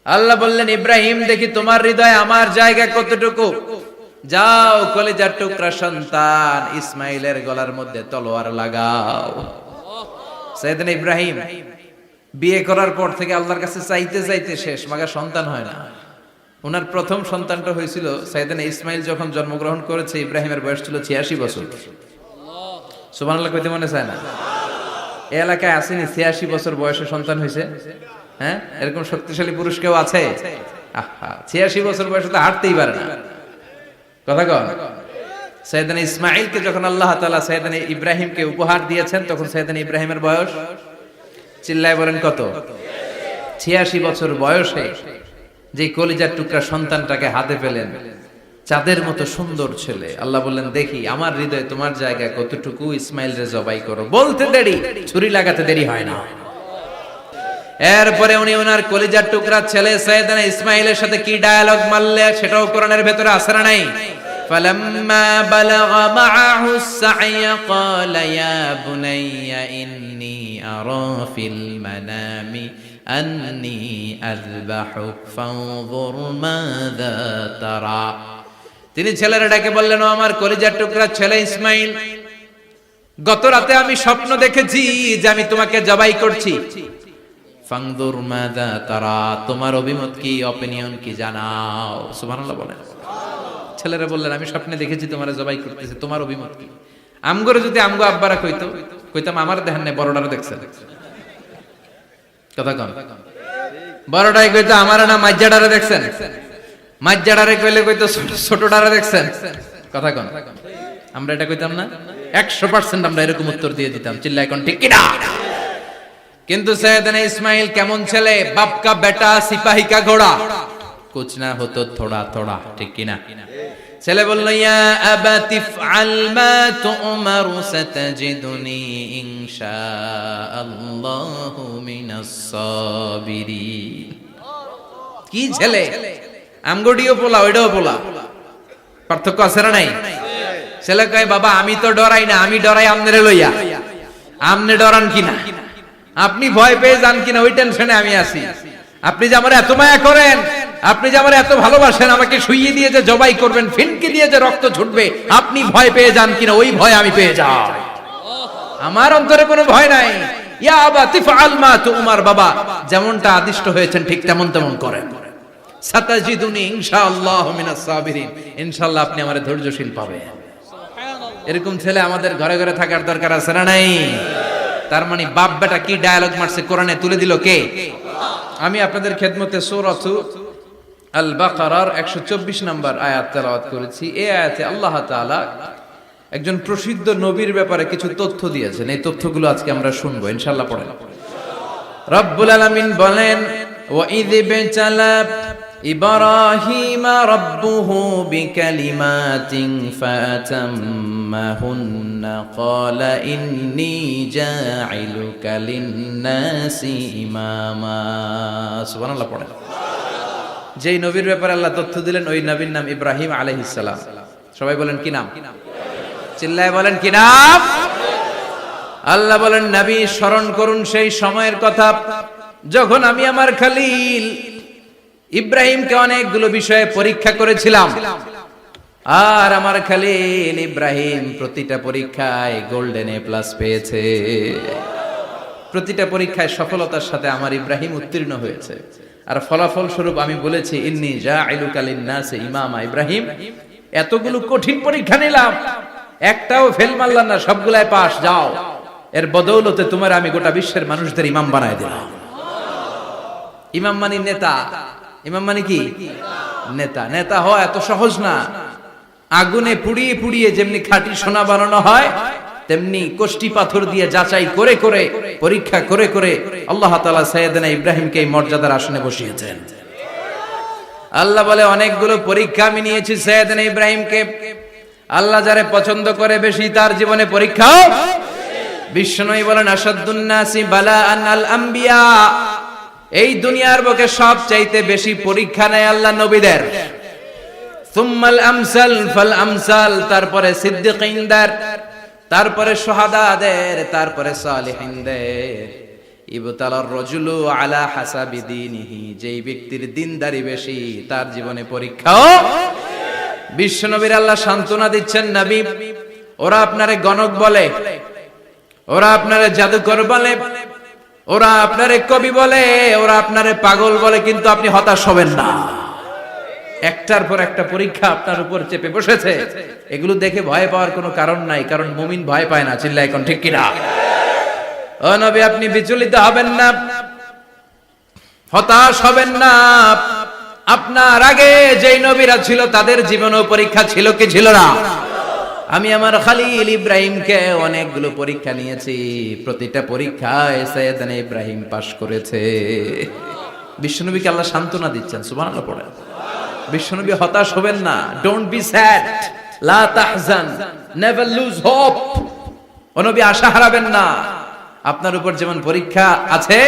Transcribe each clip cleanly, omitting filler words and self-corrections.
আল্লাহ বললেন, ইব্রাহিম দেখি তোমার হৃদয়ে আমার জায়গা কতটুকু, যাও কলিজার টুকরা সন্তান ইসমাইলের গলার মধ্যে তলোয়ার লাগাও। সাইয়েদনা ইব্রাহিম বিয়ে করার পর থেকে আল্লাহর কাছে চাইতে চাইতে শেষ, মাগা সন্তান হয় না। ওনার প্রথম সন্তানটা হয়েছিল সাইয়েদনা ইসমাইল যখন জন্মগ্রহণ করেছে, ইব্রাহিমের বয়স ছিল 86 বছর। সুবহানাল্লাহ কইতে মনে চায় না? এই এলাকায় আসেনি 86 বছর বয়সে সন্তান হয়েছে? হ্যাঁ, এরকম শক্তিশালী পুরুষ কেউ আছে? আহা, 86 বছর বয়সে তো হাঁটতেই পারে না। কথা কন। সাইয়েদনা ইসমাইলকে যখন আল্লাহ তাআলা সাইয়েদনা ইব্রাহিমকে উপহার দিয়েছেন, তখন সাইয়েদনা ইব্রাহিমের বয়স, চিল্লায় বলেন কত? 86 বছর বয়সে যে কলিজার টুকরা সন্তানটাকে হাতে পেলেন, চাঁদের মতো সুন্দর ছেলে। আল্লাহ বললেন, দেখি আমার হৃদয়ে তোমার জায়গা কতটুকু, ইসমাইল রে জবাই করো। বলতে দেরি, ছুরি লাগাতে দেরি হয় না। এরপরে উনি ওনার কলিজার টুকরা ছেলে সাইয়েদনা ইসমাইলের সাথে কি ডায়ালগ মারলে, সেটাও কোরআনের ভেতরে আছে না নাই? فلما بلغ معه السعي قال يا بني إني أرى في المنام أني أذبحك فانظر ماذا ترى। তিনি ছেলেরা ডেকে বললেন, ও আমার কলিজার টুকরা ছেলে ইসমাইল, গত রাতে আমি স্বপ্ন দেখেছি যে আমি তোমাকে জবাই করছি। ফানজুর মাযা তারা, তোমার অভিমত কি, অপিনিয়ন কি জানাও। সুবহানাল্লাহ বলেন। ছেলেরা বললেন, আমি স্বপ্নে দেখেছি তোমারে জবাই করতেছে, তোমার অভিমত কি? আমগরে যদি আমগো আব্বারা কইতো, কইতাম আমার দেখেন না, বড়ডারে দেখছেন। কথা কন। বড়ডাই কইতো আমার না মাজ্জাডারে দেখছেন, মাজ্জাডারে কইলে কইতো ছোটডারে দেখছেন। কথা কন। আমরা এটা কইতাম না? 100% আমরা এরকম উত্তর দিয়ে দিতাম। চিল্লায় কোন ঠিক কিনা? কিন্তু সাইয়েদনা ইসমাইল কেমন ছেলে, বাপ কা বেটা সিপাহি কা ঘোড়া, কুছ না হতো থোড়া থোড়া, ঠিক কিনা? ছেলে বলল, ইয়া আবাতি ফআল মা তুমারু সাতাজিদুনি ইনশাআল্লাহু মিনাস সাবিরিন। কি ছেলে, আমগডিও পোলা ওইটাও পোলা, পার্থক্য আছে না নাই? ছেলে কয়, বাবা আমি তো ডরাই না, আমি ডরাই আমনেরে লইয়া। আমনে ডরান কিনা, আপনি ভয় পেয়ে যান কিনা, ওই টেনশনে আমি আছি। আপনি যে আমার এত মায়া করেন, আপনি যে আমার এত ভালোবাসেন, আমাকে শুইয়ে দিয়ে যে জবাই করবেন, ফিনকি দিয়ে যে রক্ত ছুটবে, আপনি ভয় পেয়ে যান কিনা, ওই ভয় আমি পেয়ে যাই। আমার অন্তরে কোনো ভয় নাই। ইয়া আবাতি ফাআল মা তুমার, বাবা যেমনটা আদিষ্ট হয়েছেন ঠিক তেমন তেমন করেন। সাতাজিদুনি ইনশাআল্লাহু মিনাস সাবিরিন, ইনশাআল্লাহ আপনি আমারে ধৈর্যশীল পাবেন। এরকম ছেলে আমাদের ঘরে ঘরে থাকার দরকার আছে না নাই? তার মানে বাপ বেটা কি ডায়ালগ মারছে, কোরআনে তুলে দিল কে? আমি আপনাদের খেদমতে সূরা আল বাকারার 124 নম্বর আয়াত তেলাওয়াত করেছি। এই আয়াতে আল্লাহ তাআলা একজন প্রসিদ্ধ নবীর ব্যাপারে কিছু তথ্য দিয়েছেন। এই তথ্যগুলো আজকে আমরা শুনবো ইনশাআল্লাহ। পড়েন। রব্বুল আলামিন বলেন, ওয়া ইয বিতালা ইব্রাহিমা রাব্বুহু বিকালিমাতিন ফাতাম্মাহুন্না ক্বালা ইন্নী জাঈলুকা লিন-নাসি ইমামা। সুবহানাল্লাহ পড়েন। যেই নবীর ব্যাপারে আল্লাহ তথ্য দিলেন, ওই নবীর নাম ইব্রাহিম আলাইহিস সালাম। সবাই বলেন কি নাম? চিল্লায় বলেন কি নাম? আল্লাহ বলেন, নবী স্মরণ করুন সেই সময়ের কথা যখন আমি আমার খলিল ইব্রাহিমকে অনেকগুলো বিষয়ে পরীক্ষা করেছিলাম, আর আমার খলিল ইব্রাহিম প্রতিটা পরীক্ষায় গোল্ডেন এ প্লাস পেয়েছে। প্রতিটা পরীক্ষায় সফলতার সাথে আমার ইব্রাহিম উত্তীর্ণ হয়েছে। আর ফলাফল স্বরূপ আমি বলেছি, ইন্নী জাঈলুকা লিন-নাসি ইমামা। ইব্রাহিম, এতগুলো কঠিন পরীক্ষা নিলাম, একটাও ফেল মারলাম না, সবগুলাই পাস। যাও, এর বদৌলতে তোমার আমি গোটা বিশ্বের মানুষদের ইমাম বানায় দিলাম। ইমাম মানে নেতা। ইমাম মানে কি? নেতা। নেতা হওয়া এত সহজ না। আগুনে পুড়িয়ে পুড়িয়ে যেমনি খাঁটি সোনা বানানো হয়, তেমনি কষ্টি পাথর দিয়ে যাচাই করে করে, পরীক্ষা করে করে আল্লাহ তাআলা সাইয়েদনা ইব্রাহিমকে এই মর্যাদার আসনে বসিয়েছেন। আল্লাহ বলে, অনেকগুলো পরীক্ষা আমি নিয়েছি সাইয়েদনা ইব্রাহিমকে। আল্লাহ যারে পছন্দ করে বেশি, তার জীবনে পরীক্ষাও। বিশ্বনবী বলেন, আশাদ্দুন নাসি বালাআন আল আম্বিয়া। এই দুনিয়ার বুকে সবচাইতে বেশি পরীক্ষা নেয় আল্লাহ নবীদের। সুম্মাল আমসাল ফাল আমসাল, তারপরে সিদ্দিকিনদের, তারপরে শুহাদাদের, তারপরে সালিহিনদের। ইবতালার রাজুলু আলা হাসাবি দীনিহি, যেই ব্যক্তির দিনদারি বেশি তার জীবনে পরীক্ষাও। বিশ্বনবীর আল্লাহ সান্ত্বনা দিচ্ছেন, নবী ওরা আপনারে গণক বলে, ওরা আপনারে জাদুকর বলে, ওরা আপনারে কবি বলে, ওরা আপনারে পাগল বলে, কিন্তু আপনি হতাশ হবেন না। একটার পর একটা পরীক্ষা আপনার উপর চেপে বসেছে, এগুলো দেখে ভয় পাওয়ার কোনো কারণ নাই, কারণ মুমিন ভয় পায় না। চিল্লায় এখন ঠিক কিনা? ও নবী আপনি বিচলিত হবেন না, হতাশ হবেন না। আপনার আগে যেই নবীরা ছিল তাদের জীবনেও পরীক্ষা ছিল কি ছিল না? আমি আমার খলিল ইব্রাহিমকে অনেকগুলো পরীক্ষা নিয়েছি, প্রতিটা পরীক্ষায় সাইয়েদনা ইব্রাহিম পাশ করেছে। বিশ্বনবীকে আল্লাহ সান্ত্বনা দিচ্ছেন, সুবহানাল্লাহ পড়েন। বিশ্বনবী হতাশ হবেন না, ডোন্ট বি স্যাড, লা তাহজান, নেভার লুজ হোপ। ও নবী আশা হারাবেন না। আপনার উপর যেমন পরীক্ষা আছে,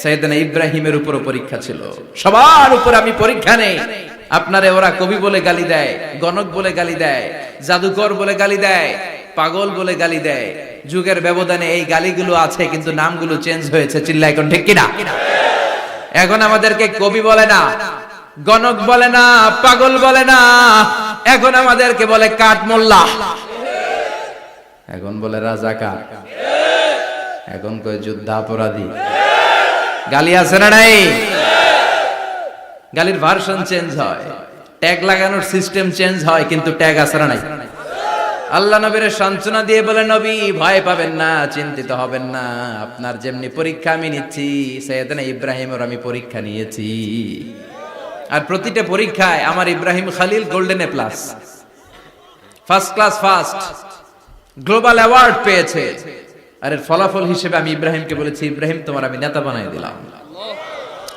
সাইয়েদনা ইব্রাহিমের উপরও পরীক্ষা ছিল। সবার উপর আমি পরীক্ষা নেই। আপনারে ওরা কবি বলে গালি দেয়, গণক বলে গালি দেয়, জাদুকর বলে গালি দেয়, পাগল বলে গালি দেয়। যুগের ব্যবধানে এই গালিগুলো আছে, কিন্তু নামগুলো চেঞ্জ হয়েছে। চিল্লায় এখন ঠিক কিনা? এখন আমাদেরকে কবি বলে না, গণক বলে না, পাগল বলে না, এখন আমাদেরকে বলে কাঠ মোল্লা, এখন বলে রাজাকার, এখন কয় যুদ্ধাপরাধী। গালি আছে না নাই? গালির ভার্সন চেঞ্জ হয়, ট্যাগ লাগানোর সিস্টেম চেঞ্জ হয়, কিন্তু ট্যাগ আছে না নাই? আল্লাহ নবীর সান্ত্বনা দিয়ে বলে, নবী ভয় পাবেন না, চিন্তিত হবেন না। আপনার যেমনি পরীক্ষা আমি নিচ্ছি, সাইয়েদনা ইব্রাহিমের আমি পরীক্ষা নিয়েছি। আর প্রতিটা পরীক্ষায় আমার Ibrahim Khalil golden A plus, first class first, global award পেয়েছে। আর এর ফলাফল হিসেবে আমি ইব্রাহিমকে বলেছি, ইব্রাহিম তোমার আমি নেতা বানাই দিলাম।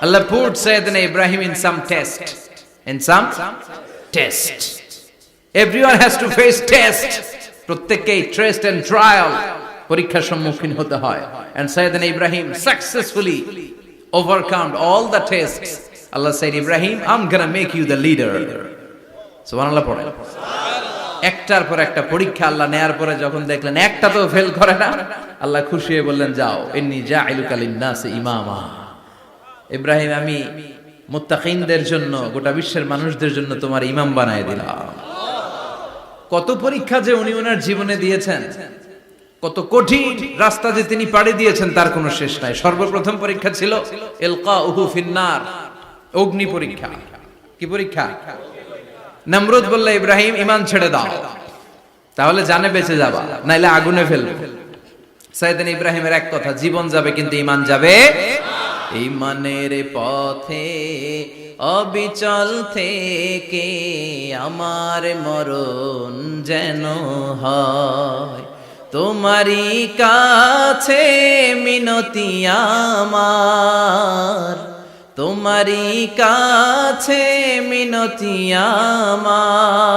Allah put Sayyidina Ibrahim in some test. In some test. Everyone has to face test. প্রত্যেককেই test and trial, পরীক্ষার সম্মুখীন হতে হয়। And Sayyidina Ibrahim successfully overcome all the tests. Allah said, Ibrahim, I'm gonna make you the leader. সুবহানাল্লাহ পড়েন। একটার পর একটা পরীক্ষা আল্লাহ নেয়ার পরে যখন দেখলেন একটা তো ফেল করে না, আল্লাহ খুশি হয়ে বললেন, যাও, ইন্নী জাইলুকা লিন-নাসি ইমামা। ইব্রাহিম আমি মুত্তাকিনদের জন্য, গোটা বিশ্বের মানুষদের জন্য তোমার ইমাম বানায় দিলাম। কত পরীক্ষা যে উনি ওনার জীবনে দিয়েছেন, কত কঠিন রাস্তা যে তিনি পাড়ি দিয়েছেন তার কোনো শেষ নাই। সর্বপ্রথম পরীক্ষা ছিল ইলকাউহু ফিন্নার, অগ্নি পরীক্ষা। কি পরীক্ষা? নমরুদ বলল, ইব্রাহিম ঈমান ছেড়ে দাও, তাহলে জানে বেঁচে যাবা, নাইলে আগুনে ফেলবে। সাইয়েদনা ইব্রাহিমের এক কথা, জীবন যাবে কিন্তু ঈমান যাবে। ঈমানের পথে অবিচল থেকে আমার মরণ যেন হয়, তোমারই কাছে মিনতি আমার, তোমারই কাছে মিনতি আমার।